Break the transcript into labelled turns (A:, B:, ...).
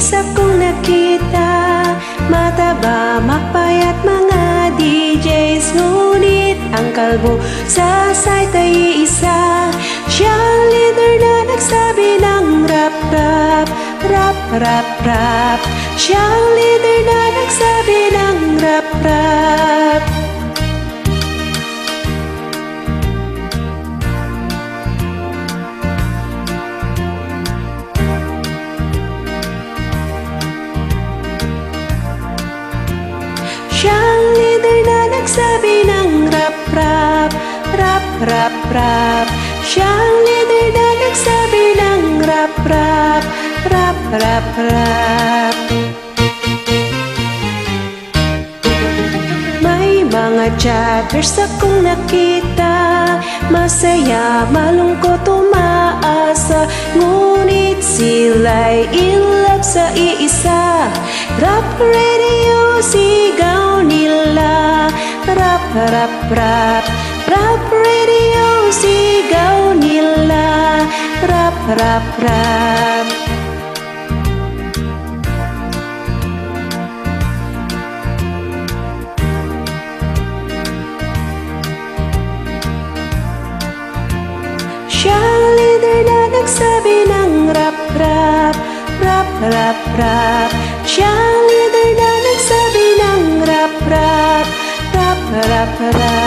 A: isa kong nakita. Mataba, mapayat mga DJs, ngunit ang kalbo sa site ay isa. Siyang leader na nagsabi ng rap, rap, rap, rap, rap. Siyang leader na nagsabi ng rap, rap. Siyang leader na nagsabi ng rap, rap, rap, rap, rap. Siyang leader na nagsabi ng rap, rap, rap, rap, rap. May mga chatters akong nakita, masaya, malungkot, umaasa, ngunit sila'y in love sa iisa. Rap radio, sigaw nila. Rap, rap, rap. Rap radio, sigaw nila. Rap, rap, rap. Siyang leader na nagsabi ng rap, rap, rap, rap, rap. Siyang leader na nagsabi ng rap, rap, rap, rap, rap.